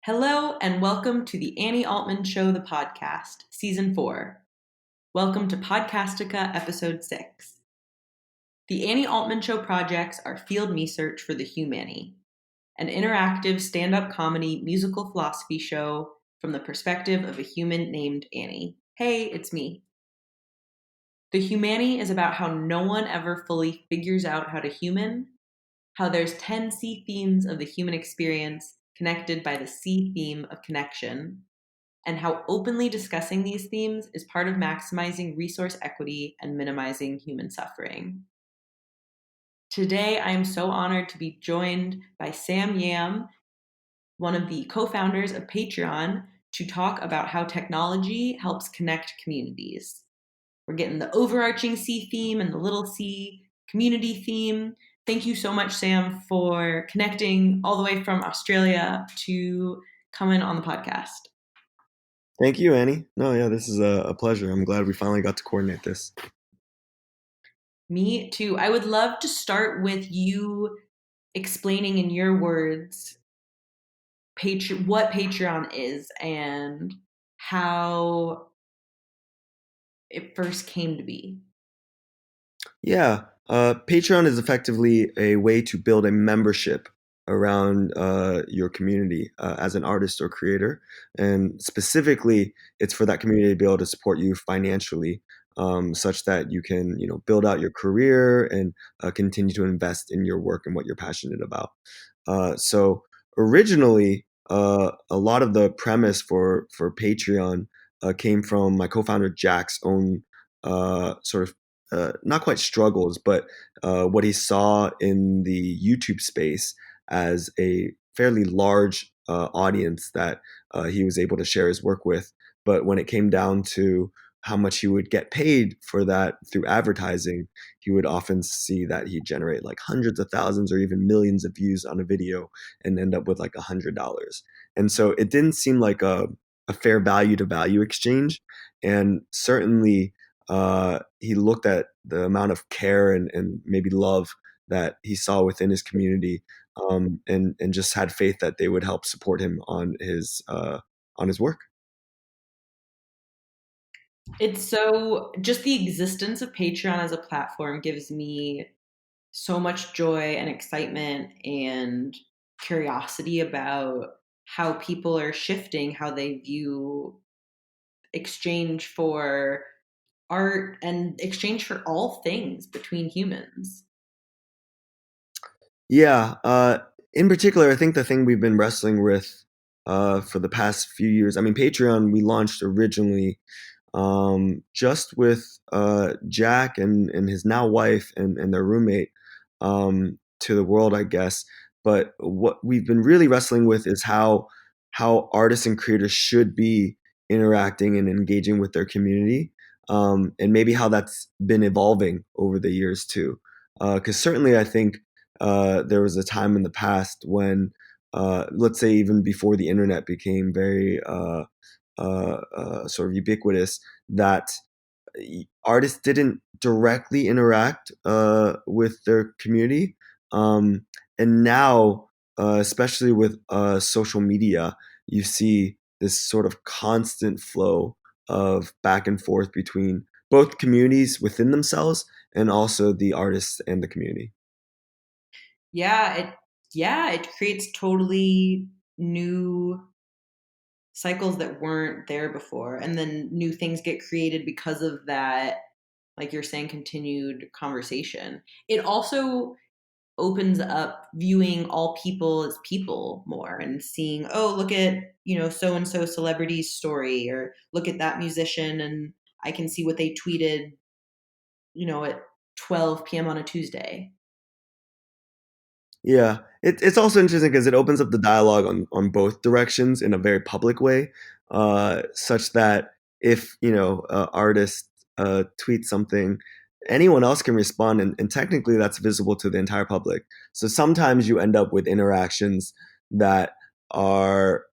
Hello and welcome to the Annie Altman Show, the podcast, Season 4. Welcome to Podcastukkah, Episode 6. The Annie Altman Show projects are field research for the Humani, an interactive stand-up comedy musical philosophy show from the perspective of a human named Annie. Hey, it's me. The Humani is about how no one ever fully figures out how to human, how there's 10 C themes of the human experience connected by the C theme of connection, and how openly discussing these themes is part of maximizing resource equity and minimizing human suffering. Today, I am so honored to be joined by Sam Yam, one of the co-founders of Patreon, to talk about how technology helps connect communities. We're getting the overarching C theme and the little c community theme. Thank you so much, Sam, for connecting all the way from Australia to coming on the podcast. Thank you, Annie. No, yeah, this is a pleasure. I'm glad we finally got to coordinate this. Me too. I would love to start with you explaining in your words what Patreon is and how it first came to be. Yeah, Patreon is effectively a way to build a membership around your community as an artist or creator. And specifically, it's for that community to be able to support you financially, such that you can, build out your career and continue to invest in your work and what you're passionate about. So originally, a lot of the premise for Patreon came from my co-founder Jack's own sort of not quite struggles, but what he saw in the YouTube space as a fairly large audience that he was able to share his work with. But when it came down to how much he would get paid for that through advertising, he would often see that he'd generate like hundreds of thousands or even millions of views on a video and end up with like $100. And so it didn't seem like a fair value to value exchange. And certainly, he looked at the amount of care and maybe love that he saw within his community, and just had faith that they would help support him on his work. It's so just the existence of Patreon as a platform gives me so much joy and excitement and curiosity about how people are shifting how they view exchange for art and exchange for all things between humans. Yeah, in particular, I think the thing we've been wrestling with for the past few years. I mean, Patreon we launched originally just with Jack and his now wife and their roommate to the world, I guess. But what we've been really wrestling with is how artists and creators should be interacting and engaging with their community, and maybe how that's been evolving over the years too. Because certainly, I think there was a time in the past when, let's say, even before the internet became very sort of ubiquitous, that artists didn't directly interact with their community. And now, especially with social media, you see this sort of constant flow of back and forth between both communities within themselves and also the artists and the community. Yeah, it creates totally new cycles that weren't there before, and then new things get created because of that, like you're saying, continued conversation. It also opens up viewing all people as people more and seeing, oh, look at, so and so celebrity's story, or look at that musician and I can see what they tweeted, at 12 p.m. on a Tuesday. Yeah, it's also interesting because it opens up the dialogue on both directions in a very public way, such that if artist tweets something, anyone else can respond, and technically that's visible to the entire public. So sometimes you end up with interactions that are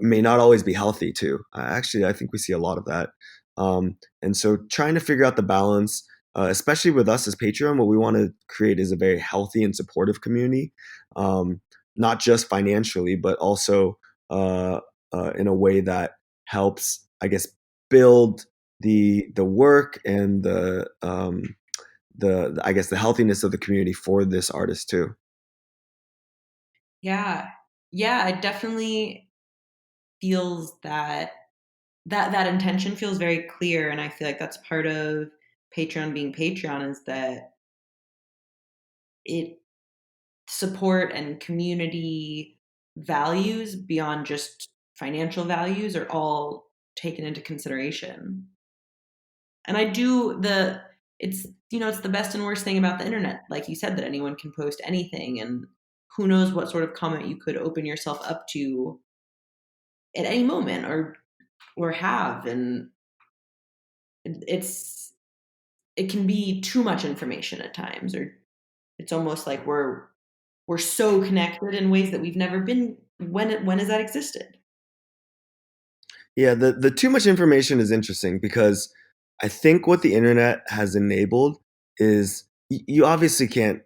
may not always be healthy too. Actually, I think we see a lot of that, and so trying to figure out the balance, especially with us as Patreon, what we want to create is a very healthy and supportive community. Um, not just financially, but also in a way that helps, I guess, build the work and the I guess the healthiness of the community for this artist too. Yeah. Yeah, it definitely feels that intention feels very clear, and I feel like that's part of Patreon being Patreon, is that it support and community values beyond just financial values are all taken into consideration. And I do the it's it's the best and worst thing about the internet. Like you said, that anyone can post anything, and who knows what sort of comment you could open yourself up to at any moment or have. And it's it can be too much information at times, or it's almost like we're so connected in ways that we've never been. When has that existed? Yeah, the too much information is interesting because I think what the internet has enabled is you obviously can't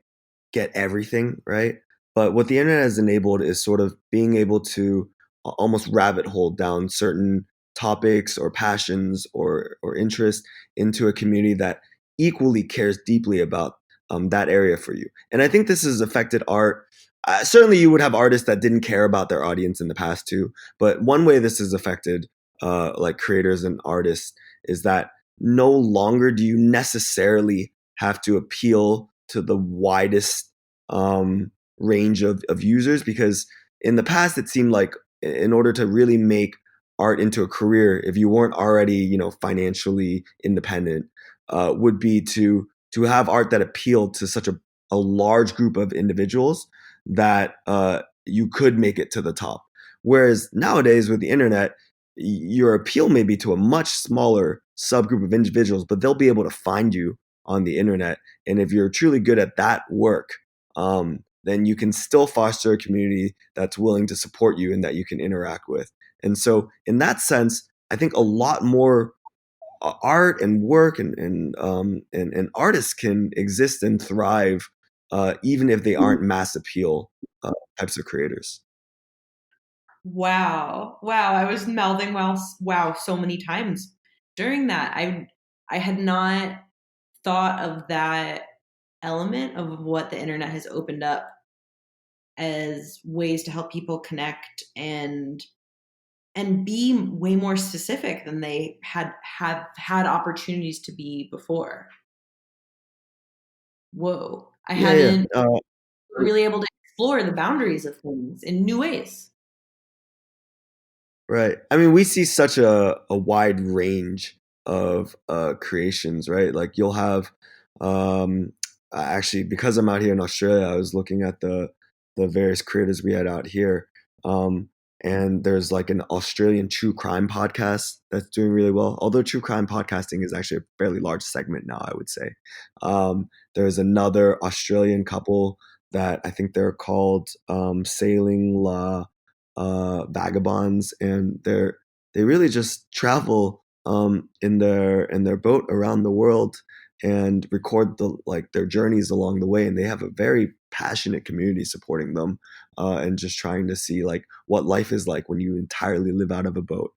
get everything, right? But what the internet has enabled is sort of being able to almost rabbit hole down certain topics or passions or interest into a community that equally cares deeply about that area for you. And I think this has affected art. Certainly, you would have artists that didn't care about their audience in the past too. But one way this has affected like creators and artists is that no longer do you necessarily have to appeal to the widest range of users, because in the past it seemed like in order to really make art into a career, if you weren't already financially independent, would be to have art that appealed to such a large group of individuals that you could make it to the top. Whereas nowadays with the internet, your appeal may be to a much smaller subgroup of individuals, but they'll be able to find you on the internet. And if you're truly good at that work, then you can still foster a community that's willing to support you and that you can interact with. And so, in that sense, I think a lot more art and work and artists can exist and thrive, even if they aren't mass appeal types of creators. Wow, I was mouthing wow so many times during that. I had not thought of that element of what the internet has opened up as ways to help people connect and be way more specific than they have had opportunities to be before. Whoa. I Yeah, yeah. hadn't really able to explore the boundaries of things in new ways. Right. I mean, we see such a wide range of creations, right? Like you'll have actually, because I'm out here in Australia, I was looking at the various creators we had out here. Um, and there's like an Australian true crime podcast that's doing really well. Although true crime podcasting is actually a fairly large segment now, I would say. There's another Australian couple that I think they're called Sailing La vagabonds, and they really just travel in their boat around the world and record their journeys along the way, and they have a very passionate community supporting them, and just trying to see like what life is like when you entirely live out of a boat.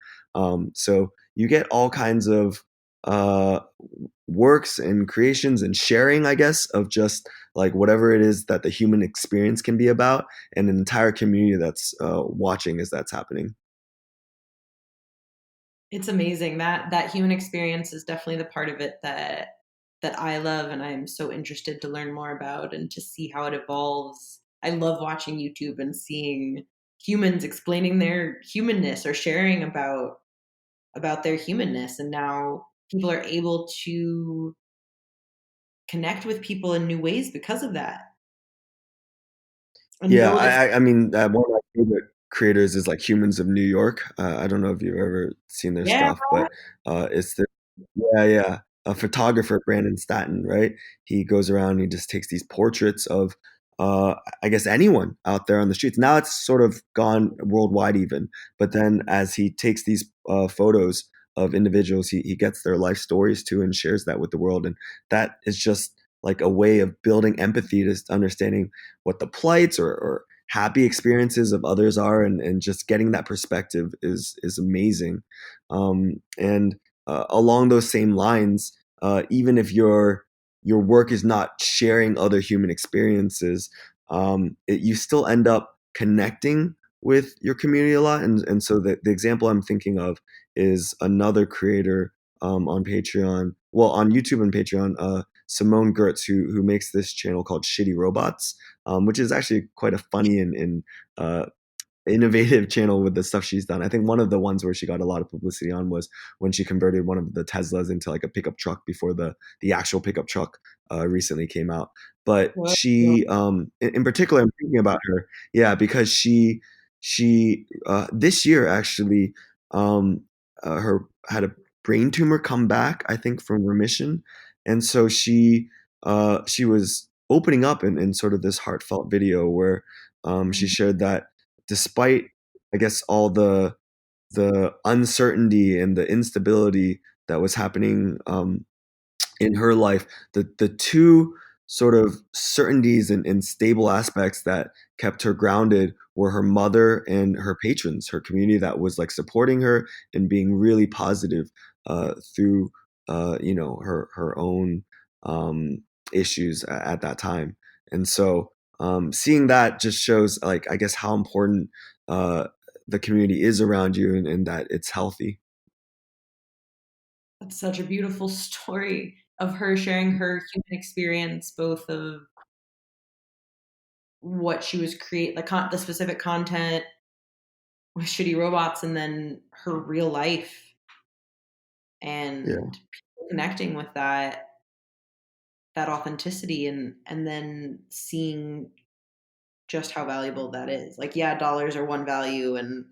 So you get all kinds of uh, works and creations and sharing, I guess, of just like whatever it is that the human experience can be about, and an entire community that's watching as that's happening. It's amazing. That human experience is definitely the part of it that I love, and I'm so interested to learn more about and to see how it evolves. I love watching YouTube and seeing humans explaining their humanness or sharing about their humanness, and now people are able to connect with people in new ways because of that and Yeah, build a I mean, one of my favorite creators is like Humans of New York. I don't know if you've ever seen their yeah. stuff, but it's the yeah, yeah, a photographer, Brandon Statton, right? He goes around and he just takes these portraits of, I guess, anyone out there on the streets. Now it's sort of gone worldwide, even. But then as he takes these photos of individuals, he gets their life stories too and shares that with the world, and that is just like a way of building empathy to understanding what the plights or happy experiences of others are, and just getting that perspective is amazing. And along those same lines, even if your work is not sharing other human experiences, you still end up connecting with your community a lot. And so the example I'm thinking of is another creator on Patreon, well, on YouTube and Patreon, Simone Gertz, who makes this channel called Shitty Robots, which is actually quite a funny and uh, innovative channel with the stuff she's done. I think one of the ones where she got a lot of publicity on was when she converted one of the Teslas into like a pickup truck before the actual pickup truck recently came out. But What? she, in particular, I'm thinking about her, yeah, because she this year actually, her had a brain tumor come back, I think, from remission, and so she was opening up in sort of this heartfelt video where she shared that despite, I guess, all the uncertainty and the instability that was happening in her life, the two sort of certainties and stable aspects that kept her grounded were her mother and her patrons, her community that was like supporting her and being really positive through her own um, issues at that time. And so seeing that just shows, like, I guess, how important uh, the community is around you, and that it's healthy. That's such a beautiful story of her sharing her human experience, both of what she was the specific content with Shitty Robots, and then her real life, Yeah. and people connecting with that authenticity, and then seeing just how valuable that is. Like, yeah, dollars are one value, and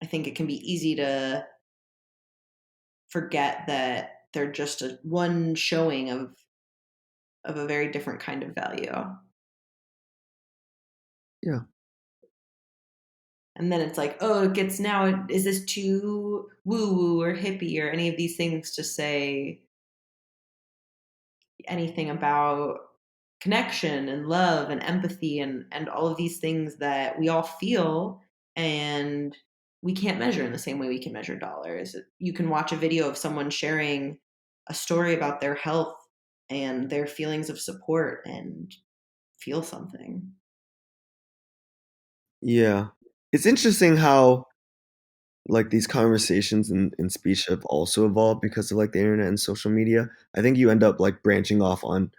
I think it can be easy to forget that they're just one showing of a very different kind of value. Yeah. And then it's like, oh, it gets now, is this too woo woo or hippie or any of these things to say anything about connection and love and empathy and all of these things that we all feel, and we can't measure in the same way we can measure dollars. You can watch a video of someone sharing a story about their health and their feelings of support and feel something. Yeah. It's interesting how like these conversations and speech have also evolved because of like the internet and social media. I think you end up like branching off on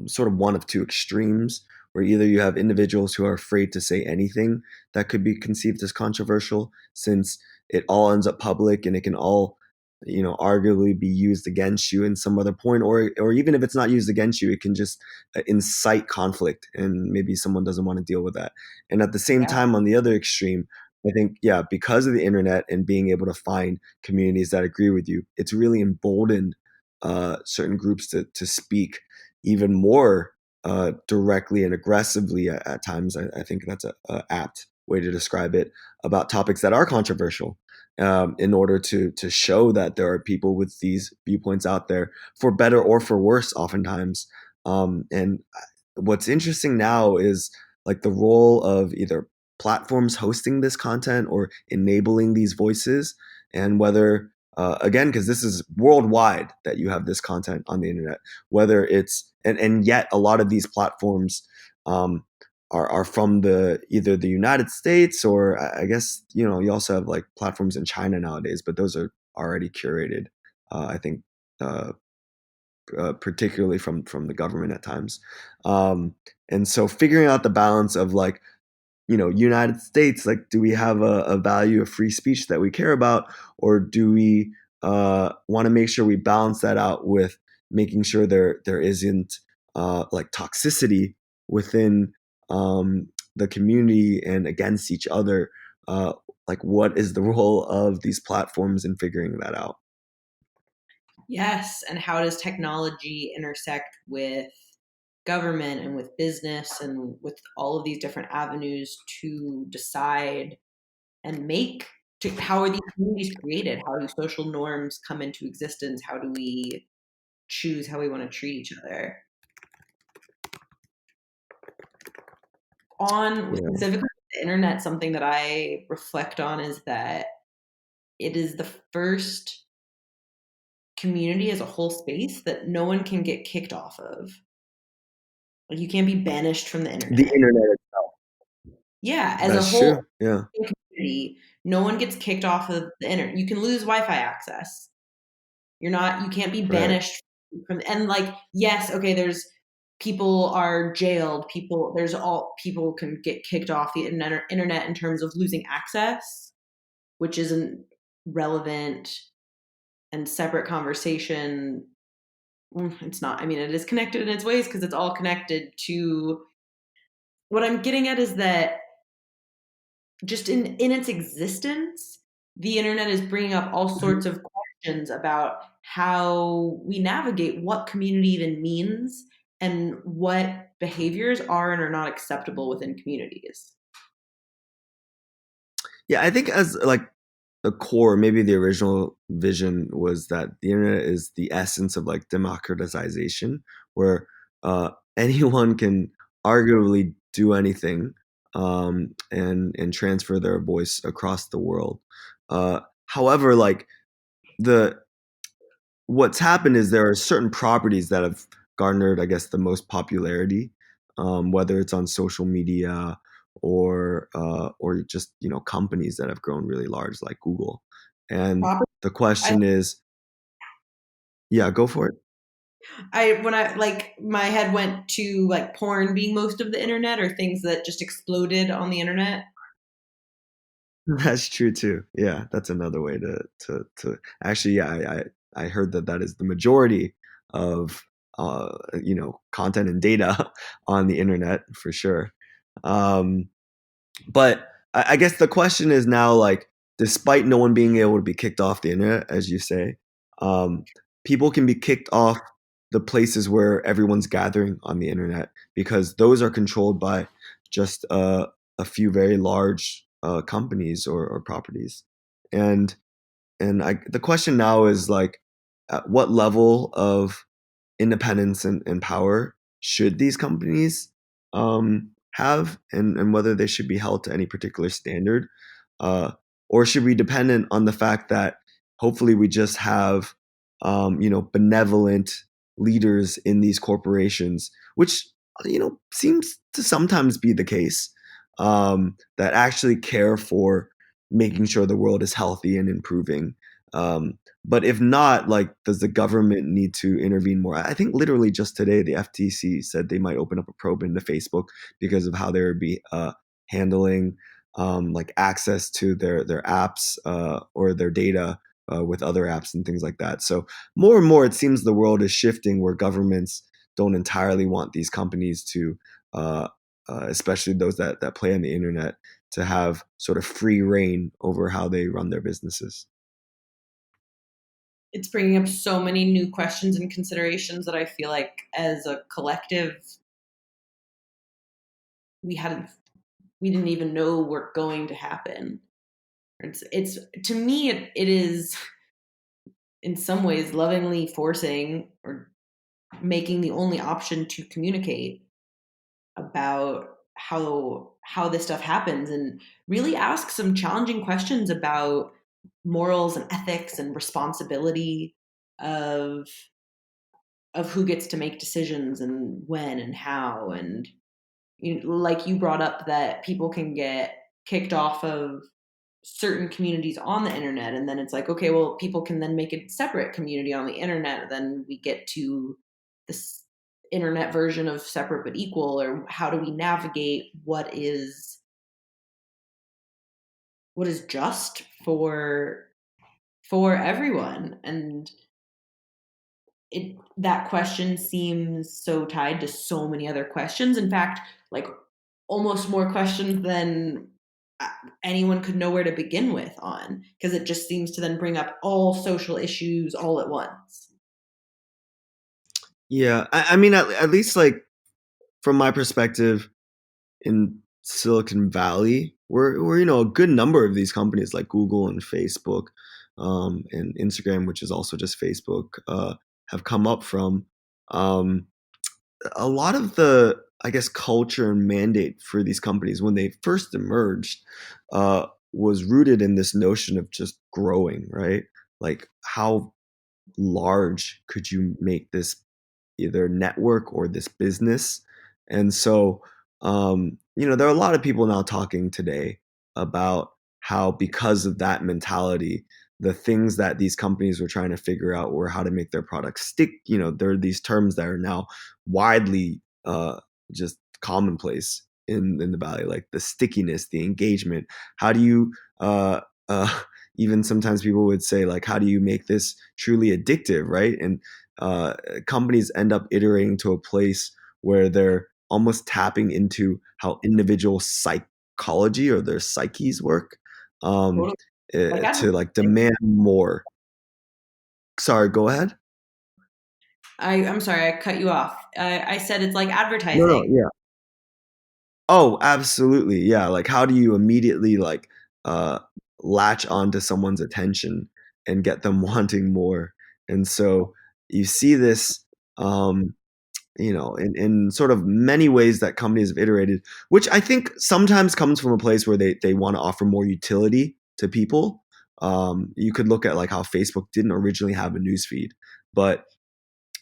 sort of one of two extremes, where either you have individuals who are afraid to say anything that could be conceived as controversial, since it all ends up public and it can all, arguably be used against you in some other point, or even if it's not used against you, it can just incite conflict, and maybe someone doesn't want to deal with that. And at the same Yeah. time, on the other extreme, I think, yeah, because of the internet and being able to find communities that agree with you, it's really emboldened certain groups to speak even more directly and aggressively at times. I think that's a apt way to describe it, about topics that are controversial, in order to show that there are people with these viewpoints out there, for better or for worse, oftentimes. And what's interesting now is like the role of either platforms hosting this content or enabling these voices, and whether again, because this is worldwide that you have this content on the internet, whether it's, and yet a lot of these platforms um, are from either the United States, or I guess, you also have like platforms in China nowadays, but those are already curated, I think, uh, particularly from the government at times. um, and so figuring out the balance of like, United States, like, do we have a value of free speech that we care about, or do we want to make sure we balance that out with making sure there isn't like toxicity within the community and against each other? Uh, like, what is the role of these platforms in figuring that out? Yes, and how does technology intersect with government and with business and with all of these different avenues to decide and make, how are these communities created? How do social norms come into existence? How do we choose how we want to treat each other? On Yeah. specifically the internet, something that I reflect on is that it is the first community as a whole space that no one can get kicked off of. Like you can't be banished from the The internet. internet itself. Yeah, as a That's whole true. Yeah. community, no one gets kicked off of the internet. You can lose Wi-Fi access. You can't be Right. banished from, and like, yes, okay, there's people are jailed, people can get kicked off the internet in terms of losing access, which isn't relevant and separate conversation. It's not. I mean, it is connected in its ways because it's all connected to what I'm getting at is that just in its existence, the internet is bringing up all Mhm. sorts of questions about how we navigate what community even means and what behaviors are and are not acceptable within communities. Yeah, I think as like the core, maybe the original vision was that the internet is the essence of like democratization, where anyone can arguably do anything, and transfer their voice across the world. However, like the what's happened is there are certain properties that have garnered, I guess, the most popularity, whether it's on social media or just companies that have grown really large like Google. And Proper- the I, question is, yeah, go for it. when I like my head went to like porn being most of the internet or things that just exploded on the internet. That's true too. Yeah, that's another way to actually. Yeah, I heard that that is the majority of content and data on the internet for sure. Um, But I guess the question is now, like, despite no one being able to be kicked off the internet, as you say, um, people can be kicked off the places where everyone's gathering on the internet because those are controlled by just a few very large companies or properties. And the question now is like, at what level of independence and power should these companies have, and whether they should be held to any particular standard, uh, or should we dependent on the fact that hopefully we just have benevolent leaders in these corporations, which seems to sometimes be the case, that actually care for making sure the world is healthy and improving. But if not, like, does the government need to intervene more? I think literally just today, the FTC said they might open up a probe into Facebook because of how they would be handling like access to their apps or their data with other apps and things like that. So more and more, it seems the world is shifting where governments don't entirely want these companies to, uh, especially those that play on the internet, to have sort of free reign over how they run their businesses. It's bringing up so many new questions and considerations that I feel like as a collective we hadn't we didn't even know were going to happen. It's to me it is in some ways lovingly forcing or making the only option to communicate about how this stuff happens and really ask some challenging questions about morals and ethics and responsibility of who gets to make decisions and when and how. And like you brought up that people can get kicked off of certain communities on the internet, and then it's like, okay, well, people can then make a separate community on the internet, and then we get to this internet version of separate but equal. Or how do we navigate what is just for everyone? And that question seems so tied to so many other questions. In fact, like almost more questions than uh, anyone could know where to begin with on, because it just seems to then bring up all social issues all at once. Yeah, I mean, at least like from my perspective, in Silicon Valley, where a good number of these companies like Google and Facebook, and Instagram, which is also just Facebook, have come up from. Um, a lot of the I guess, culture and mandate for these companies when they first emerged was rooted in this notion of just growing, right? Like, how large could you make this either network or this business? And so, there are a lot of people now talking today about how, because of that mentality, the things that these companies were trying to figure out were how to make their products stick. There are these terms that are now widely just commonplace in the valley, like the stickiness, the engagement. How do you even sometimes people would say, like, how do you make this truly addictive, right? And companies end up iterating to a place where they're almost tapping into how individual psychology or their psyches work, um, Totally. Like to like advertising. demand more. Sorry, go ahead. I'm sorry, I cut you off. I said it's like No, no, advertising. yeah. Oh, absolutely. Yeah. Like, how do you immediately like uh, latch onto someone's attention and get them wanting more? And so you see this, um, in sort of many ways that companies have iterated, which I think sometimes comes from a place where they want to offer more utility to people. You could look at like how Facebook didn't originally have a newsfeed, but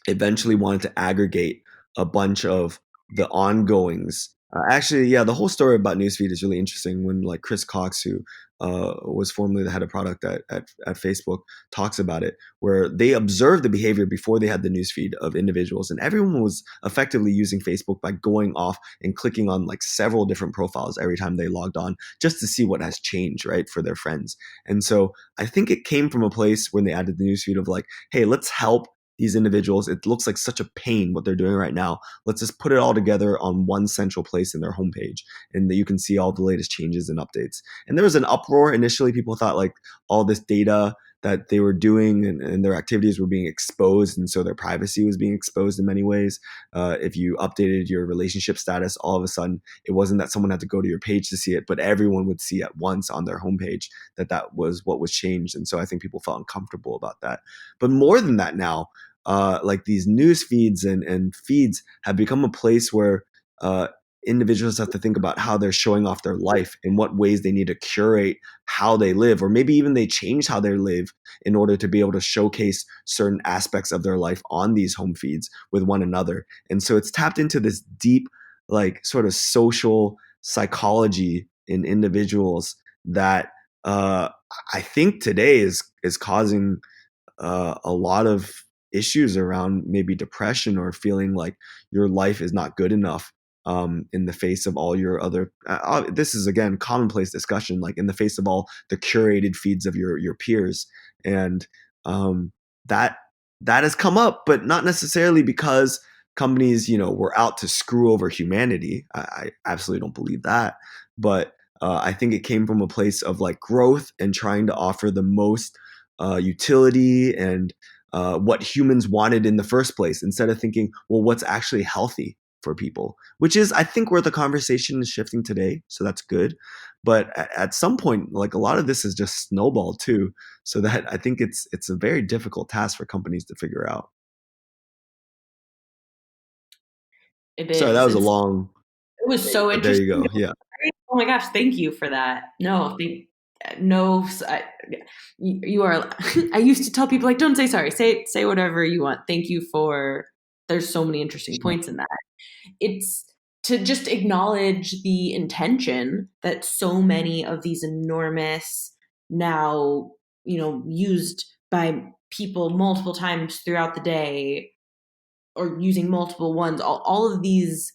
eventually wanted to aggregate a bunch of the ongoings. Actually, yeah, the whole story about Newsfeed is really interesting. When like Chris Cox, who was formerly the head of product at Facebook, talks about it, where they observed the behavior before they had the newsfeed of individuals, and everyone was effectively using Facebook by going off and clicking on like several different profiles every time they logged on, just to see what has changed, right, for their friends. And so I think it came from a place when they added the newsfeed of like, hey, let's help these individuals. It looks like such a pain what they're doing right now. Let's just put it all together on one central place in their homepage, and that you can see all the latest changes and updates. And there was an uproar initially. People thought like all this data that they were doing and their activities were being exposed, and so their privacy was being exposed in many ways. If you updated your relationship status, all of a sudden it wasn't that someone had to go to your page to see it, but everyone would see at once on their homepage that was what was changed. And so I think people felt uncomfortable about that. But more than that now, like these news feeds and feeds have become a place where individuals have to think about how they're showing off their life, in what ways they need to curate how they live, or maybe even they change how they live in order to be able to showcase certain aspects of their life on these home feeds with one another. And so it's tapped into this deep, like, sort of social psychology in individuals that I think today is causing a lot of issues around maybe depression or feeling like your life is not good enough, in the face of all your other. This is again commonplace discussion, like in the face of all the curated feeds of your peers, and um, that that has come up, but not necessarily because companies were out to screw over humanity. I absolutely don't believe that, but I think it came from a place of like growth and trying to offer the most utility and what humans wanted in the first place, instead of thinking, well, what's actually healthy for people, which is, I think, where the conversation is shifting today. So that's good. But at some point, like, a lot of this is just snowballed too. So that I think it's a very difficult task for companies to figure out. It Sorry, that is. was a long It was thing, so but there you interesting. go. Yeah. Oh my gosh, thank you for that. No, no, you are. I used to tell people like, don't say sorry, say whatever you want. Thank you for. There's so many interesting points in that. It's to just acknowledge the intention that so many of these enormous, now used by people multiple times throughout the day, or using multiple ones, all of these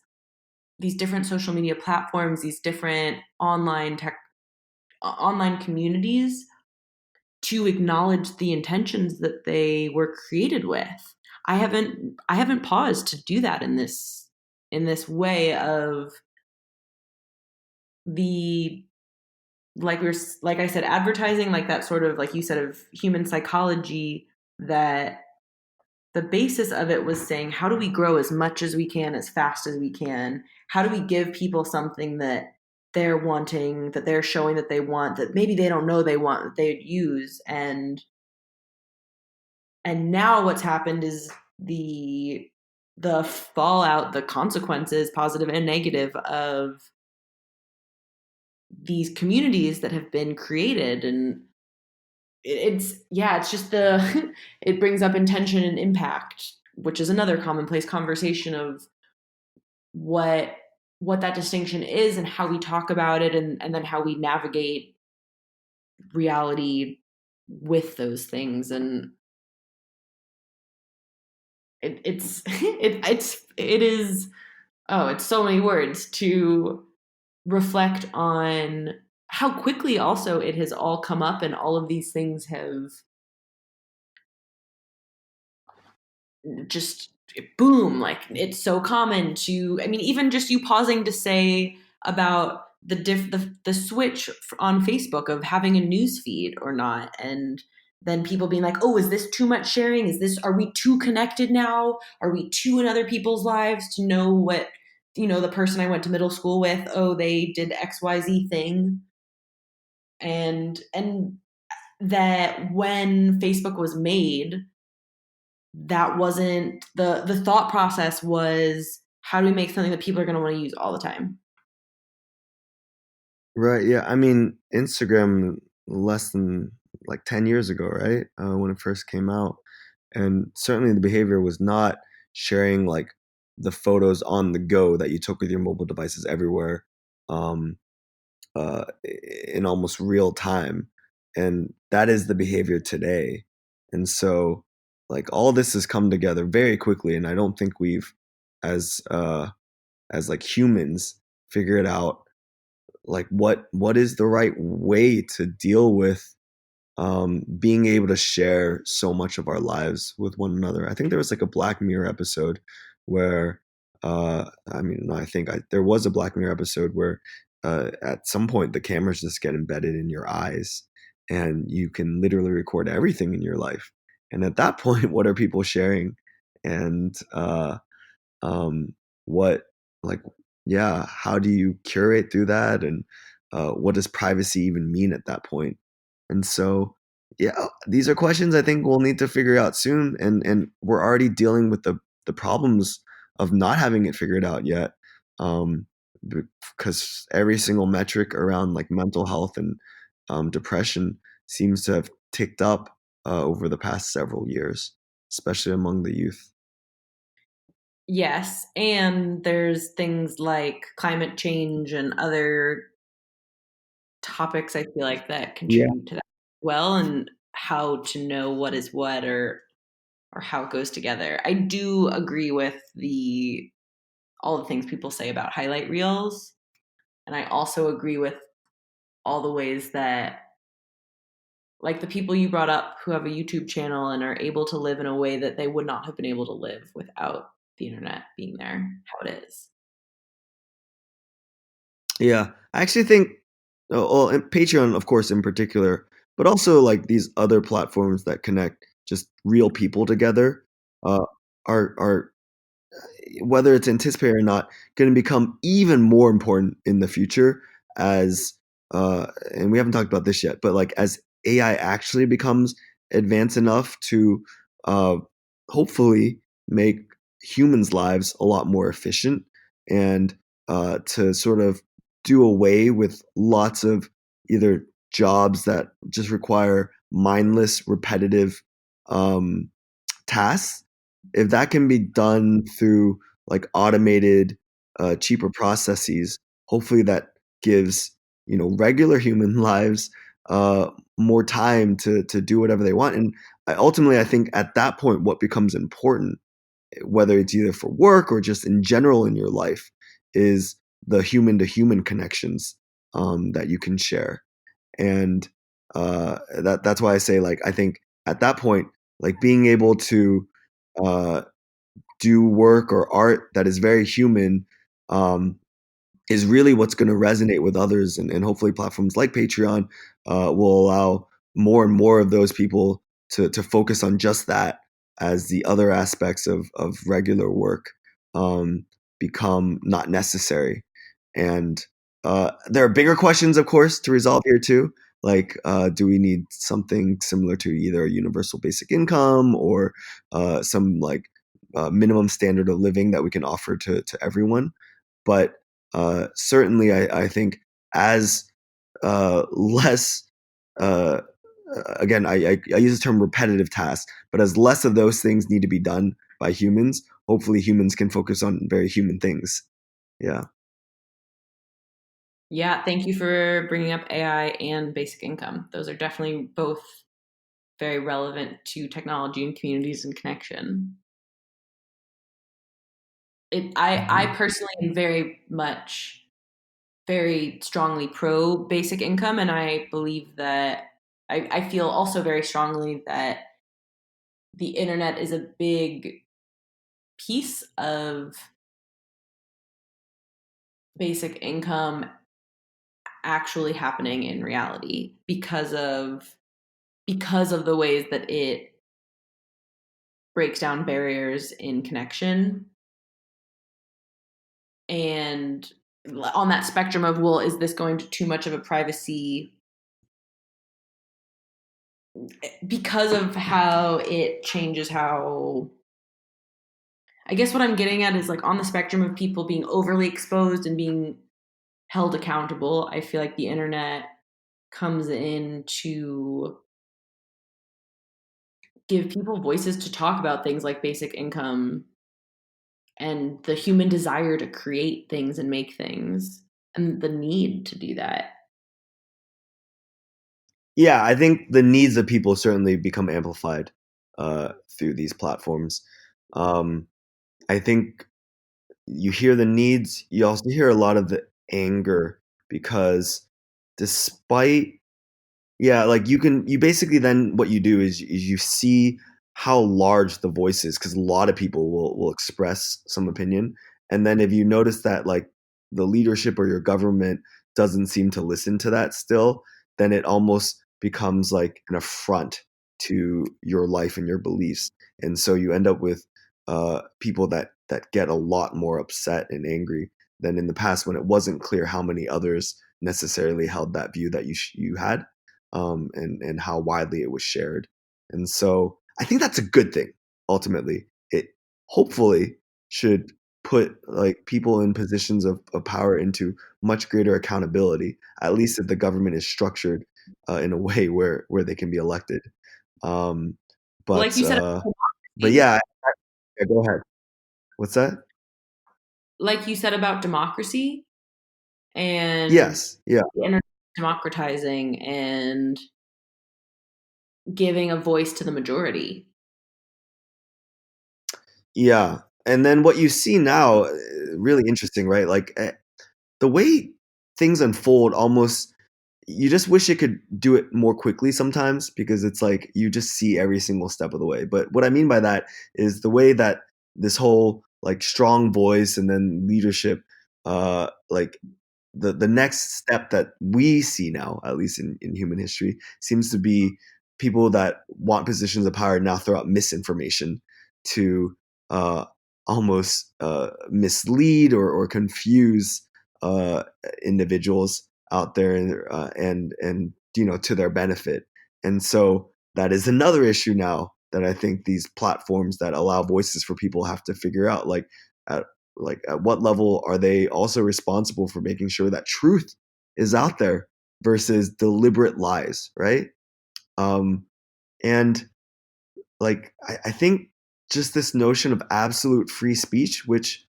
different social media platforms, these different online communities, to acknowledge the intentions that they were created with. I haven't paused to do that in this way of the, like I said, advertising, like that sort of, like you said, of human psychology, that the basis of it was saying, how do we grow as much as we can, as fast as we can? How do we give people something that they're wanting, that they're showing that they want, that maybe they don't know they want, that they'd use? And now what's happened is the the fallout, the consequences, positive and negative, of these communities that have been created. And it's just the it brings up intention and impact, which is another commonplace conversation of what that distinction is and how we talk about it, and then how we navigate reality with those things. And it is, oh, it's so many words to reflect on how quickly also it has all come up, and all of these things have just boom, like it's so common to, I mean, even just you pausing to say about the switch on Facebook of having a news feed or not, and then people being like, oh, is this too much sharing, are we too connected now, are we too in other people's lives to know what, the person I went to middle school with, oh, they did XYZ thing. And that when Facebook was made, that wasn't the thought process was, how do we make something that people are going to want to use all the time? Right. Yeah. I mean, Instagram less than like 10 years ago, right? When it first came out. And certainly the behavior was not sharing like the photos on the go that you took with your mobile devices everywhere, um, in almost real time. And that is the behavior today. And so, like, all this has come together very quickly. And I don't think we've, as, as like humans, figured out like what is the right way to deal with being able to share so much of our lives with one another. I think there was like a Black Mirror episode where I mean, no, there was a Black Mirror episode where at some point the cameras just get embedded in your eyes and you can literally record everything in your life. And at that point, what are people sharing? And um, what like yeah, how do you curate through that, and what does privacy even mean at that point? And so yeah, these are questions I think we'll need to figure out soon, and we're already dealing with the problems of not having it figured out yet, um, because every single metric around like mental health and depression seems to have ticked up over the past several years, especially among the youth. Yes, and there's things like climate change and other topics, I feel like, that Yeah. contribute to that well, and how to know what is what, or how it goes together. I do agree with the all the things people say about highlight reels, and I also agree with all the ways that, like, the people you brought up who have a YouTube channel and are able to live in a way that they would not have been able to live without the internet being there, how it is. Yeah, I actually think, well, and Patreon, of course, in particular, but also like these other platforms that connect just real people together, uh, are whether it's anticipated or not, going to become even more important in the future as, and we haven't talked about this yet, but like as AI actually becomes advanced enough to uh, hopefully make humans' lives a lot more efficient, and to sort of do away with lots of either jobs that just require mindless, repetitive um, tasks. If that can be done through like automated, cheaper processes, hopefully that gives, regular human lives more time to do whatever they want. And ultimately, I think at that point, what becomes important, whether it's either for work or just in general in your life, is the human to human connections that you can share. And that's why I say, like, I think at that point, like being able to uh, do work or art that is very human, um, is really what's going to resonate with others, and hopefully platforms like Patreon will allow more and more of those people to focus on just that, as the other aspects of regular work become not necessary. And there are bigger questions, of course, to resolve here too. Like, do we need something similar to either a universal basic income or some like minimum standard of living that we can offer to everyone. But certainly, I think as less again, I use the term repetitive tasks, but as less of those things need to be done by humans, hopefully humans can focus on very human things. Yeah. Yeah, thank you for bringing up AI and basic income. Those are definitely both very relevant to technology and communities and connection. I Mhm. personally am very strongly pro basic income, and I believe that I feel also very strongly that the internet is a big piece of basic income actually happening in reality because of the ways that it breaks down barriers in connection. And on that spectrum of, well, is this going to too much of a privacy, because of how it changes how, I guess what I'm getting at is, like, on the spectrum of people being overly exposed and being held accountable, I feel like the internet comes in to give people voices to talk about things like basic income and the human desire to create things and make things and the need to do that. Yeah, I think the needs of people certainly become amplified through these platforms. Um, I think you hear the needs, you also hear a lot of the anger because despite yeah, like you basically then what you do is you see how large the voice is because a lot of people will express some opinion, and then if you notice that like the leadership or your government doesn't seem to listen to that still, then it almost becomes like an affront to your life and your beliefs, and so you end up with people that get a lot more upset and angry than in the past when it wasn't clear how many others necessarily held that view that you had and how widely it was shared. And so I think that's a good thing. Ultimately, it hopefully should put like people in positions of power into much greater accountability. At least if the government is structured in a way where they can be elected. Um, Like but you said uh, about but democracy, yeah, go ahead. What's that? like you said about democracy and Yes, yeah. the internet democratizing and giving a voice to the majority. Yeah. And then what you see now, really interesting, right? Like the way things unfold almost you just wish it could do it more quickly sometimes because it's like you just see every single step of the way. But what I mean by that is the way that this whole like strong voice and then leadership like the next step that we see now, at least in human history, seems to be people that want positions of power now throw out misinformation to uh, almost mislead or confuse uh, individuals out there and you know to their benefit. And so that is another issue now that I think these platforms that allow voices for people have to figure out at at what level are they also responsible for making sure that truth is out there versus deliberate lies, right? um and I think just this notion of absolute free speech, which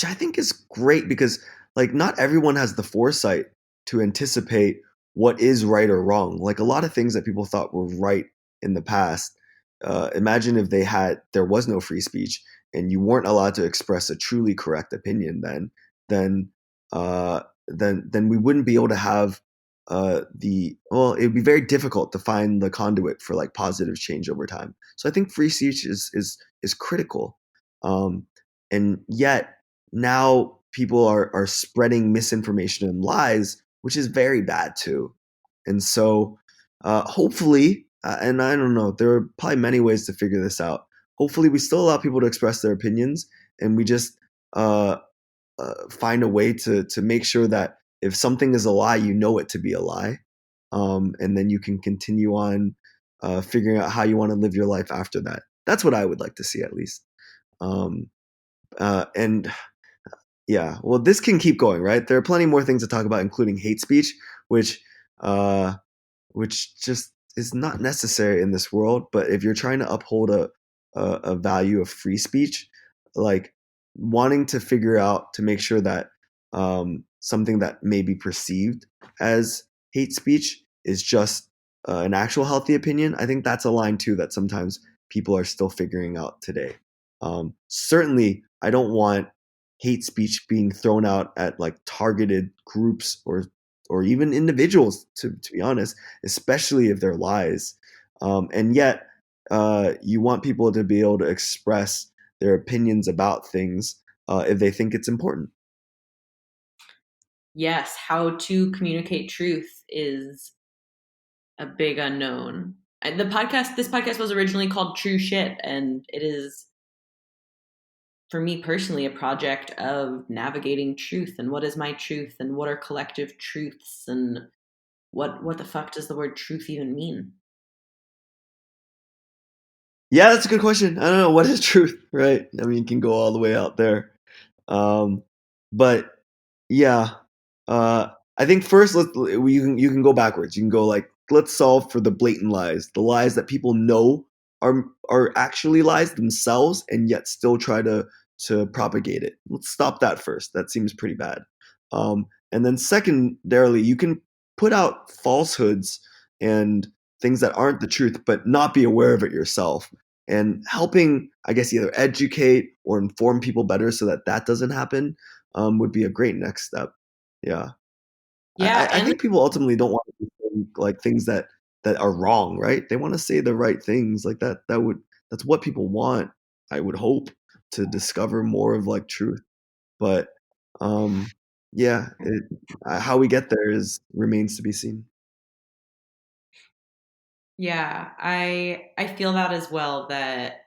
I think is great because like not everyone has the foresight to anticipate what is right or wrong. Like a lot of things that people thought were right in the past. Imagine if there was no free speech and you weren't allowed to express a truly correct opinion. Then then we wouldn't be able to have the well. It would be very difficult to find the conduit for like positive change over time. So I think free speech is critical. Um, and yet now people are spreading misinformation and lies, which is very bad too. And so, hopefully, and I don't know, there are probably many ways to figure this out. Hopefully, we still allow people to express their opinions, and we just uh, find a way to make sure that if something is a lie, you know it to be a lie, and then you can continue on figuring out how you want to live your life after that. That's what I would like to see, at least. Um, and yeah, well, this can keep going, right? There are plenty more things to talk about, including hate speech, which uh, just is not necessary in this world. But if you're trying to uphold a value of free speech, like wanting to figure out to make sure that something that may be perceived as hate speech is just an actual healthy opinion, I think that's a line too that sometimes people are still figuring out today. Certainly, I don't want hate speech being thrown out at like targeted groups or even individuals, to be honest, especially if they're lies. And yet, you want people to be able to express their opinions about things if they think it's important. Yes, how to communicate truth is a big unknown. This podcast was originally called True Shit, and it is, for me personally, a project of navigating truth and what is my truth and what are collective truths and what the fuck does the word truth even mean? Yeah, that's a good question. I don't know what is truth, right? I mean, it can go all the way out there. Um, but yeah, uh, I think first you can go backwards. You can go like let's solve for the blatant lies, the lies that people know are actually lies themselves, and yet still try to propagate it. Let's stop that first. That seems pretty bad. And then secondarily, you can put out falsehoods and things that aren't the truth, but not be aware of it yourself and helping, I guess, either educate or inform people better so that that doesn't happen would be a great next step. Yeah, Yeah, I and think people ultimately don't want to say like things that are wrong, right? They want to say the right things, like that. That's what people want. I would hope to discover more of like truth, but um, yeah, how we get there is remains to be seen. yeah, I feel that as well. That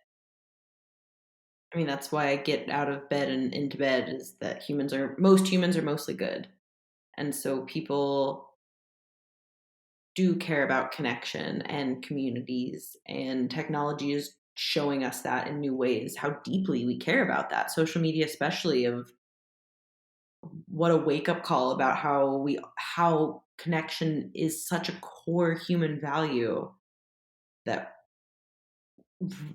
I mean, that's why I get out of bed and into bed is that most humans are mostly good, and so people do care about connection and communities, and technology is showing us that in new ways how deeply we care about that. Social media, especially, of what a wake up call about how connection is such a core human value that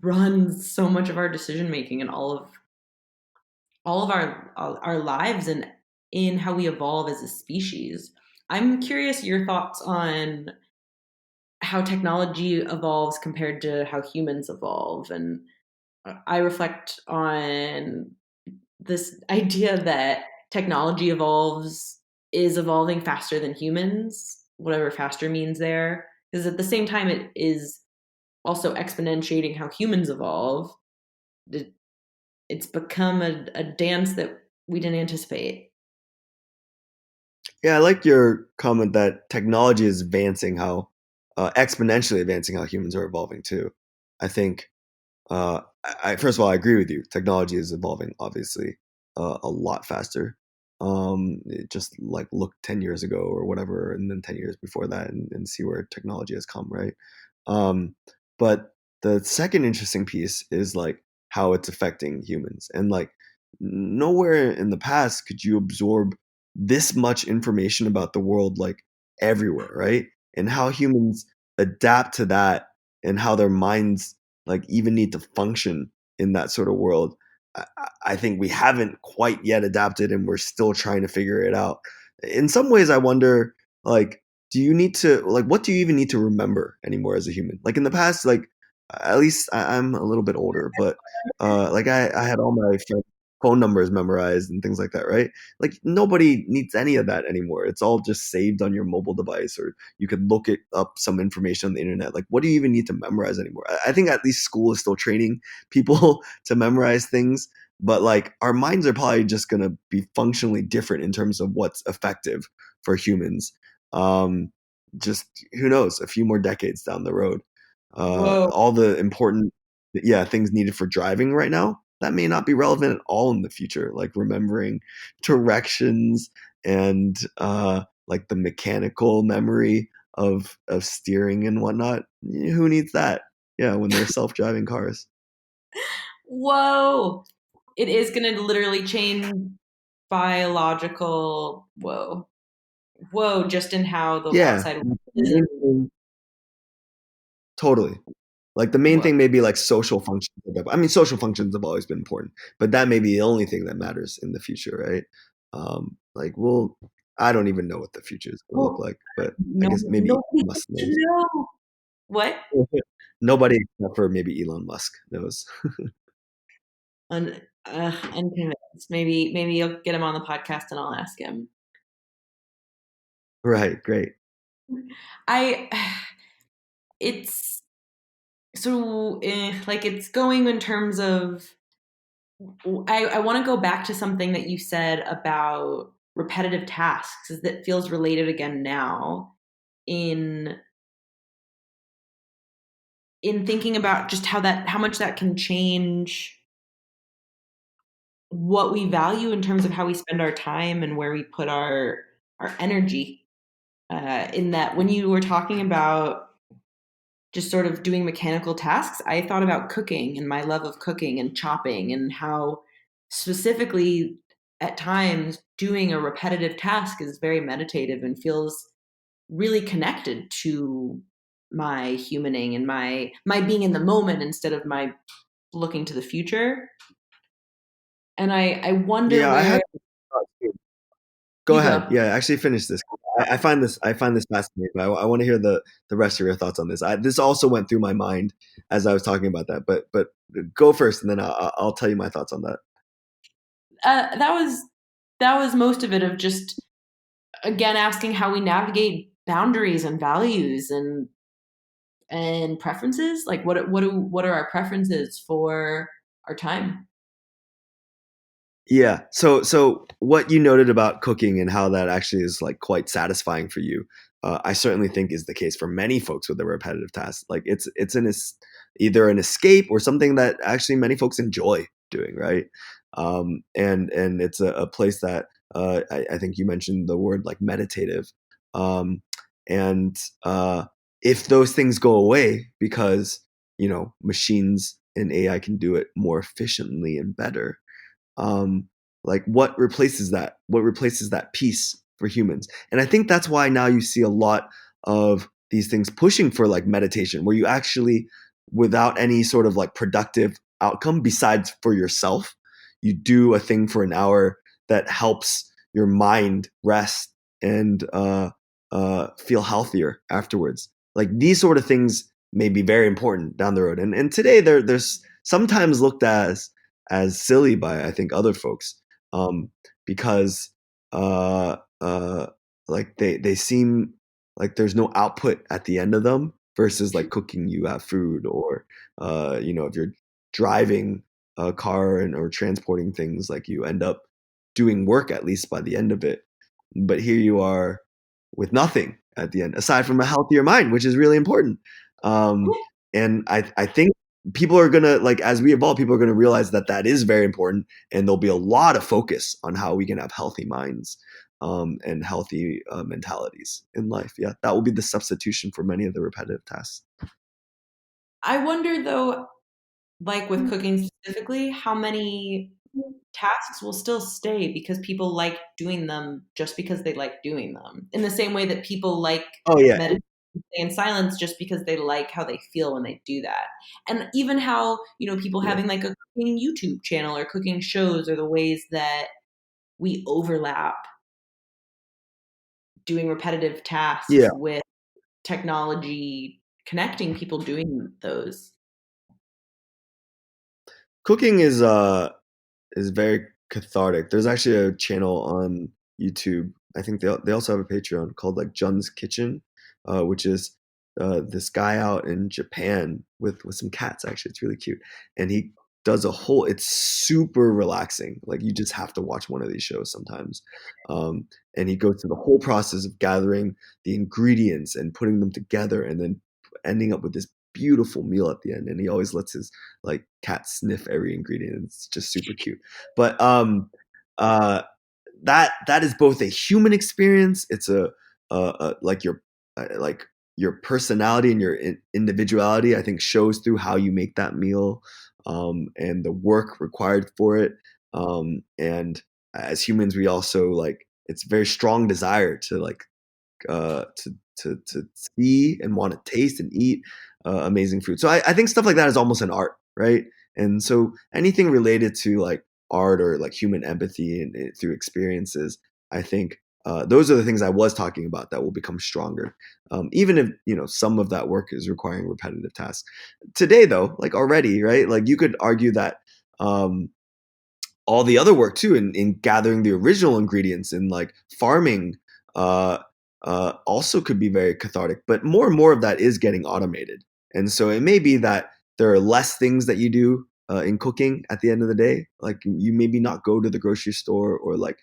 runs so much of our decision making and all of our lives and in how we evolve as a species. I'm curious your thoughts on how technology evolves compared to how humans evolve, and I reflect on this idea that technology is evolving faster than humans, whatever faster means there, because at the same time it is also exponentiating how humans evolve. It's become a dance that we didn't anticipate. Yeah, I like your comment that technology is advancing how exponentially advancing how humans are evolving too. I think first of all, I agree with you. Technology is evolving, obviously, a lot faster. Just like look 10 years ago or whatever, and then 10 years before that, and see where technology has come, right? Um, but the second interesting piece is like how it's affecting humans, and like nowhere in the past could you absorb this much information about the world like everywhere, right? And how humans adapt to that, and how their minds like even need to function in that sort of world. I think we haven't quite yet adapted, and we're still trying to figure it out. In some ways, I wonder, like, do you need to like what do you even need to remember anymore as a human? Like in the past, like at least I'm a little bit older, but like I had all my friends' phone numbers memorized and things like that, right? Like nobody needs any of that anymore. It's all just saved on your mobile device, or you could look it up some information on the internet. Like, what do you even need to memorize anymore? I think at least school is still training people to memorize things, but like our minds are probably just going to be functionally different in terms of what's effective for humans. Um, just who knows, a few more decades down the road. Whoa. All the important, yeah, things needed for driving right now that may not be relevant at all in the future, like remembering directions and like the mechanical memory of steering and whatnot. Who needs that? Yeah, when there's self-driving cars. Whoa. It is going to literally change biological. Whoa. Whoa, just in how the Yeah, outside world the is. main thing, totally. Like the main Whoa. thing may be like social functions. I mean, social functions have always been important, but that may be the only thing that matters in the future, right? Like I don't even know what the future is going to look Well, like, but I no, guess maybe nobody Elon Musk should knows. know. What? Nobody except for maybe Elon Musk knows. Unconvinced. Maybe you'll get him on the podcast and I'll ask him. Right, great. I it's so like it's going in terms of I want to go back to something that you said about repetitive tasks that feels related again now in thinking about just how much that can change what we value in terms of how we spend our time and where we put our energy. In that, when you were talking about just sort of doing mechanical tasks, I thought about cooking and my love of cooking and chopping and how specifically at times doing a repetitive task is very meditative and feels really connected to my humaning and my being in the moment instead of my looking to the future. And I wonder Yeah, I had where thoughts too. Go you ahead. go. Yeah, actually finish this. I find this fascinating. I want to hear the rest of your thoughts on this. This also went through my mind as I was talking about that, but go first, and then I'll tell you my thoughts on that. That was most of it, of just again asking how we navigate boundaries and values and preferences. Like what are our preferences for our time? Yeah. So what you noted about cooking and how that actually is like quite satisfying for you, I certainly think is the case for many folks with a repetitive task. Like it's either an escape or something that actually many folks enjoy doing, right? And it's a place that I think you mentioned the word like meditative, um, and if those things go away because machines and AI can do it more efficiently and better, um, like what replaces that piece for humans? And I think that's why now you see a lot of these things pushing for like meditation, where you actually, without any sort of like productive outcome besides for yourself, you do a thing for an hour that helps your mind rest and feel healthier afterwards. Like these sort of things may be very important down the road, and today there's sometimes looked as silly by I think other folks, um, because uh, uh, like they seem like there's no output at the end of them versus like cooking you have food, or if you're driving a car or transporting things, like you end up doing work at least by the end of it. But here you are with nothing at the end aside from a healthier mind, which is really important. And I think people are gonna, like, as we evolve, people are gonna realize that that is very important, and there'll be a lot of focus on how we can have healthy minds, and healthy mentalities in life. Yeah, that will be the substitution for many of the repetitive tasks. I wonder though, like with cooking specifically, how many tasks will still stay because people like doing them just because they like doing them. In the same way that people like Oh yeah, meditating in silence just because they like how they feel when they do that. And even how, people yeah, having like a cooking YouTube channel or cooking shows, or the ways that we overlap doing repetitive tasks yeah. with technology connecting people doing those. Cooking is very cathartic. There's actually a channel on YouTube. I think they also have a Patreon called like Jun's Kitchen, which is this guy out in Japan with some cats. Actually, it's really cute, and he does a whole. It's super relaxing. Like you just have to watch one of these shows sometimes. Um, and he goes through the whole process of gathering the ingredients and putting them together, and then ending up with this beautiful meal at the end. And he always lets his like cat sniff every ingredient. It's just super cute. But uh, that is both a human experience. It's like like your personality and your individuality, I think, shows through how you make that meal. and the work required for it. And as humans, we also like it's a very strong desire to like to see and want to taste and eat amazing food. So I think stuff like that is almost an art, right? And so anything related to like art or like human empathy and through experiences, I think those are the things I was talking about that will become stronger, even if some of that work is requiring repetitive tasks. Today, though, like already, right? Like you could argue that all the other work too in gathering the original ingredients and like farming uh, also could be very cathartic, but more and more of that is getting automated. And so it may be that there are less things that you do in cooking at the end of the day. Like you maybe not go to the grocery store or like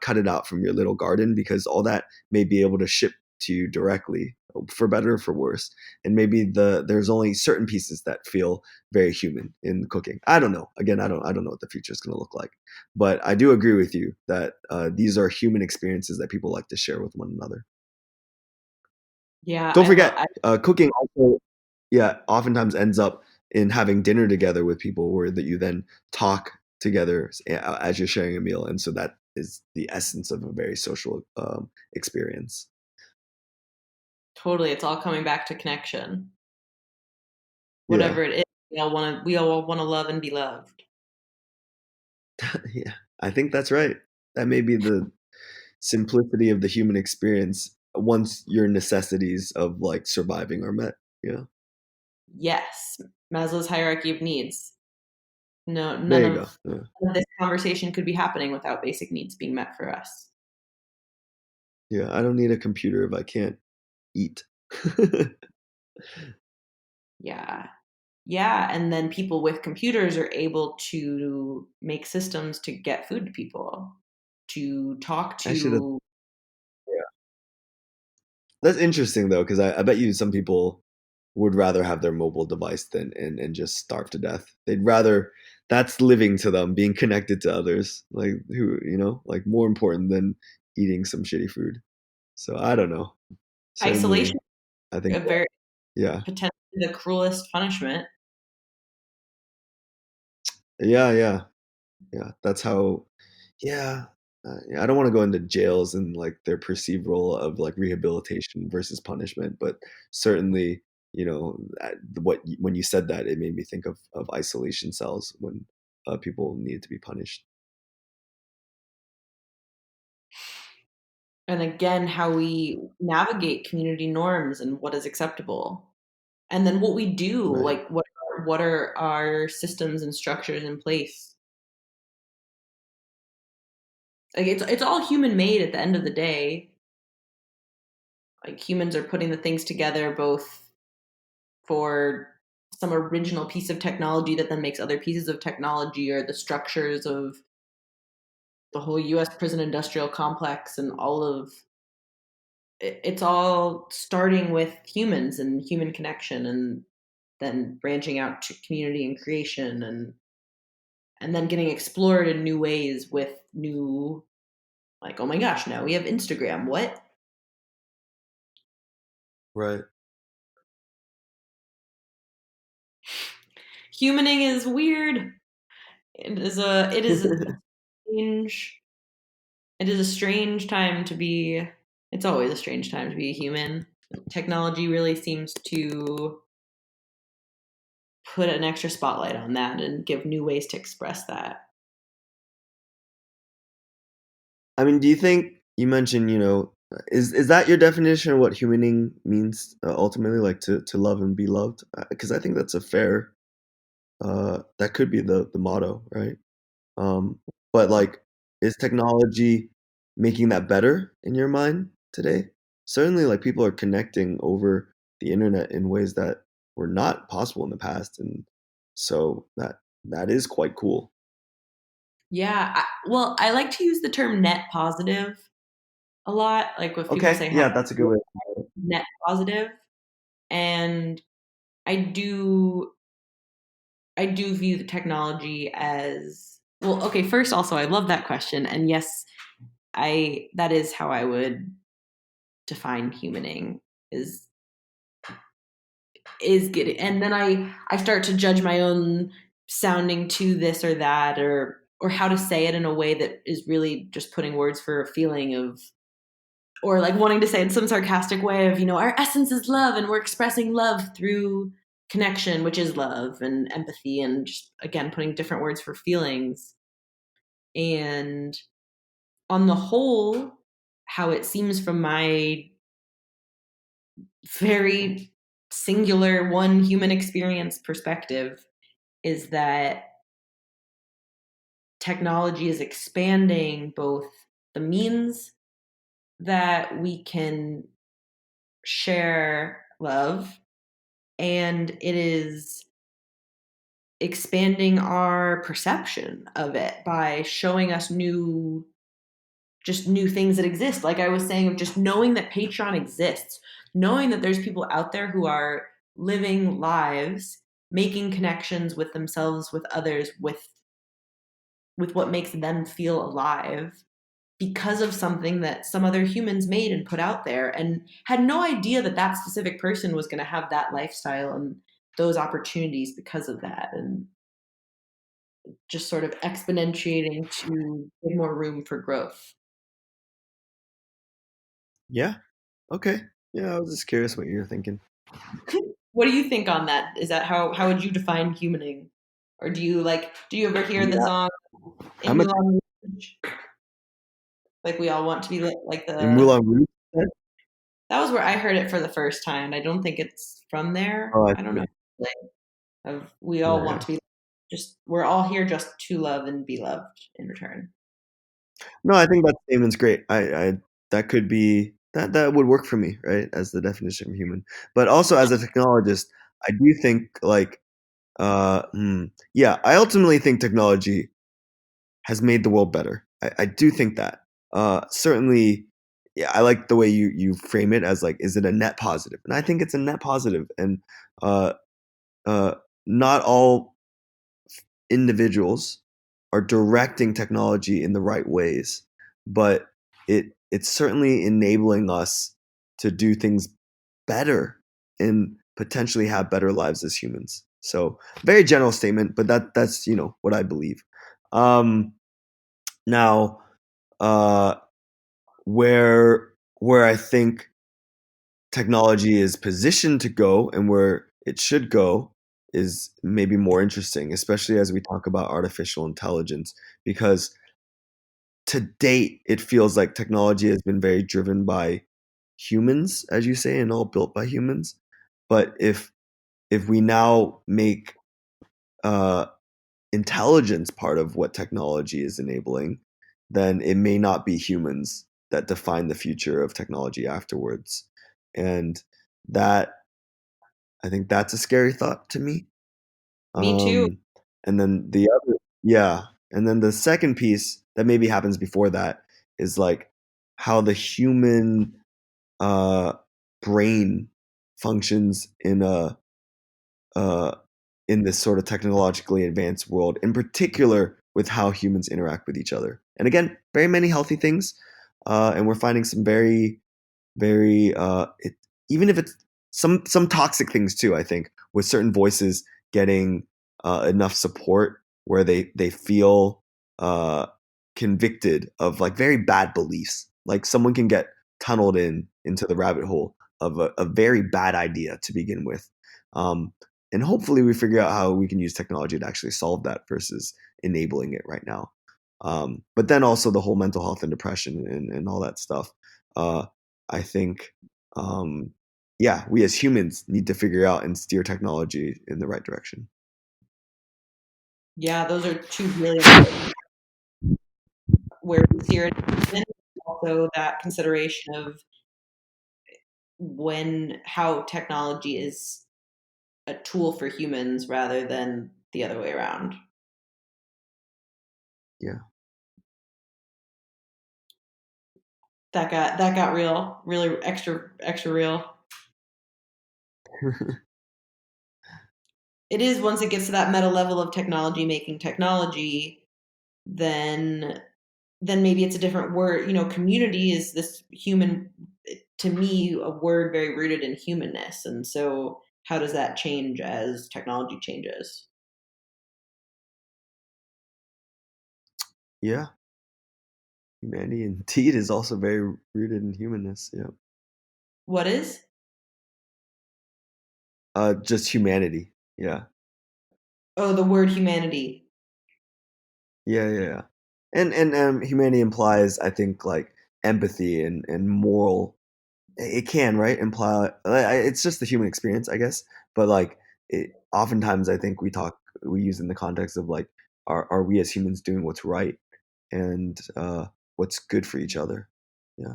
cut it out from your little garden, because all that may be able to ship to you directly, for better or for worse. And maybe there's only certain pieces that feel very human in cooking. I don't know. Again, I don't know what the future is going to look like, but I do agree with you that these are human experiences that people like to share with one another. Yeah, Don't forget, cooking also, yeah, oftentimes ends up in having dinner together with people, where that you then talk together as you're sharing a meal, and so that is the essence of a very social experience. totally. It's all coming back to connection. Yeah, Whatever it is, we all want to love and be loved. yeah, I think that's right. That may be the simplicity of the human experience once your necessities of like surviving are met. Yeah, Yes, Maslow's hierarchy of needs. No, there you go. Yeah, none of this conversation could be happening without basic needs being met for us. yeah, I don't need a computer if I can't eat. Yeah. Yeah, and then people with computers are able to make systems to get food to people, to talk Actually, to. that's interesting though, because I bet you some people would rather have their mobile device than and just starve to death. They'd rather, that's living to them, being connected to others, like who like more important than eating some shitty food. So I don't know. Isolation, Certainly, I think a very yeah, potentially the cruelest punishment. yeah, yeah, yeah. That's how. Yeah, yeah, I don't want to go into jails and like their perceived role of like rehabilitation versus punishment, but certainly, when you said that, it made me think of isolation cells when people needed to be punished. And again, how we navigate community norms and what is acceptable. And then what we do, Right, like what are our systems and structures in place? Like it's all human made at the end of the day. Like humans are putting the things together both for some original piece of technology that then makes other pieces of technology, or the structures of the whole US prison industrial complex and all of it's all starting with humans and human connection, and then branching out to community and creation, and then getting explored in new ways with new, like, oh my gosh, now we have Instagram. What? right. Humaning is weird. It is a strange it is a strange time to be. It's always a strange time to be a human. Technology really seems to put an extra spotlight on that and give new ways to express that. I mean, do you think you mentioned, is that your definition of what humaning means ultimately, like to love and be loved? Because I think that's a fair, that could be the motto, right? Um, but like, is technology making that better in your mind today? Certainly, like people are connecting over the internet in ways that were not possible in the past, and so that is quite cool. Yeah, well, I like to use the term net positive a lot. Like if people Okay, say how yeah, that's a good way. net positive, and I do I do view the technology as well. Okay, first, also, I love that question, and yes, I that is how I would define humaning is is getting, and then I start to judge my own sounding to this or that, or how to say it in a way that is really just putting words for a feeling of, or like wanting to say in some sarcastic way of, our essence is love and we're expressing love through connection, which is love and empathy, and just again putting different words for feelings. And on the whole, how it seems from my very singular one human experience perspective is that technology is expanding both the means that we can share love, and it is expanding our perception of it by showing us new things that exist. Like I was saying, of just knowing that Patreon exists, knowing that there's people out there who are living lives, making connections with themselves, with others, with what makes them feel alive because of something that some other humans made and put out there, and had no idea that that specific person was going to have that lifestyle and those opportunities because of that, and just sort of exponentiating to give more room for growth. Yeah. Okay. Yeah, I was just curious what you were thinking. What do you think on that? Is that how would you define humaning? Or do you ever hear the Yeah, song in I'm a Moulin Rouge? Like we all want to be like in the Moulin Rouge. that was where I heard it for the first time. I don't think it's from there. Oh, I I don't know. see. Like, of we all Yeah, want yeah. to be just we're all here just to love and be loved in return. No, I think that statement's great. I that could be that would work for me, right? As the definition of human. But also as a technologist, I do think like yeah, I ultimately think technology has made the world better. I do think that. Certainly, yeah, I like the way you frame it as like, is it a net positive? And I think it's a net positive. And uh, uh, not all individuals are directing technology in the right ways, but it's certainly enabling us to do things better and potentially have better lives as humans. So very general statement, but that's what I believe. Um, now, uh, where I think technology is positioned to go and where it should go is maybe more interesting, especially as we talk about artificial intelligence, because to date it feels like technology has been very driven by humans, as you say, and all built by humans. But if we now make uh, intelligence part of what technology is enabling, then it may not be humans that define the future of technology afterwards. And that, I think that's a scary thought to me. Me too. Um, and then yeah, and then the second piece that maybe happens before that is like how the human uh, brain functions uh, in this sort of technologically advanced world, in particular with how humans interact with each other. And again, very many healthy things, and we're finding some very, very, even if it's some toxic things too. I think with certain voices getting enough support where they feel uh, convicted of like very bad beliefs. Like someone can get tunneled into the rabbit hole of a very bad idea to begin with. Um, and hopefully we figure out how we can use technology to actually solve that versus enabling it right now. But then also the whole mental health and depression and all that stuff. Uh, I think, um, yeah, we as humans need to figure out and steer technology in the right direction. Yeah, those are two really important where we see it. And also that consideration of how technology is a tool for humans rather than the other way around. Yeah. That got real, really extra real. It is once it gets to that meta level of technology making technology, then maybe it's a different word. Community is this human, to me, a word very rooted in humanness. And so how does that change as technology changes? Yeah, humanity indeed is also very rooted in humanness. Yeah, What is? just humanity. Yeah, Oh, the word humanity. yeah. And humanity implies, I think, like empathy and moral. It can, right, imply. It's just the human experience, I guess. But like, oftentimes I think we use in the context of like, are we as humans doing what's right and what's good for each other? Yeah.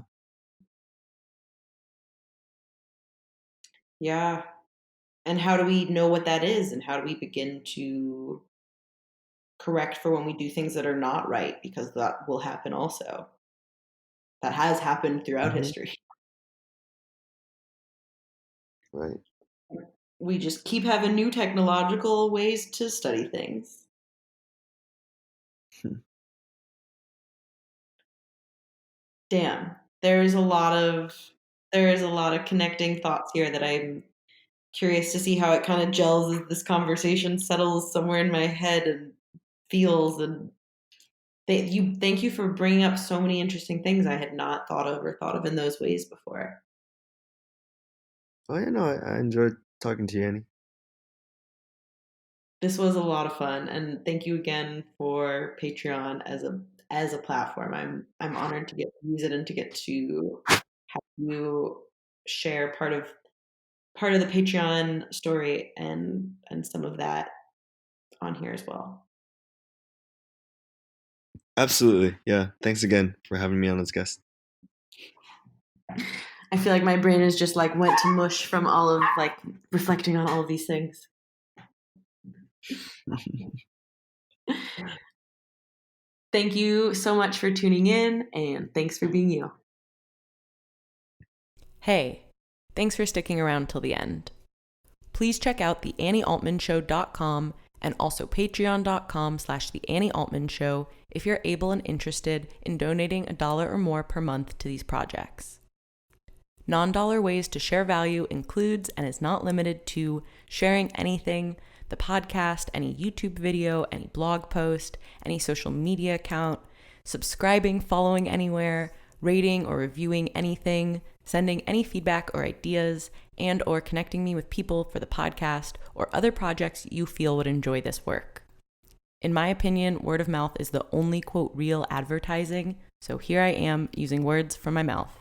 Yeah. And how do we know what that is? And how do we begin to correct for when we do things that are not right? Because that will happen also. That has happened throughout Hmm. history. Right. We just keep having new technological ways to study things. Damn. There is a lot of connecting thoughts here that I'm curious to see how it kind of gels as this conversation settles somewhere in my head and feels. And thank you for bringing up so many interesting things I had not thought of in those ways before. Oh yeah, no, I enjoyed talking to you, Annie. This was a lot of fun, and thank you again for Patreon as a platform. I'm honored to get to use it and to get to have you share part of the Patreon story and some of that on here as well. Absolutely. Yeah. Thanks again for having me on as guest. I feel like my brain is just like went to mush from all of like reflecting on all of these things. Thank you so much for tuning in, and thanks for being you. Hey, thanks for sticking around till the end. Please check out the AnnieAltmanShow.com and also patreon.com/the Annie Altman Show if you're able and interested in donating $1 or more per month to these projects. Non-dollar ways to share value includes and is not limited to sharing anything, the podcast, any YouTube video, any blog post, any social media account, subscribing, following anywhere, rating or reviewing anything, sending any feedback or ideas, and or connecting me with people for the podcast or other projects you feel would enjoy this work. In my opinion, word of mouth is the only quote real advertising, so here I am using words from my mouth.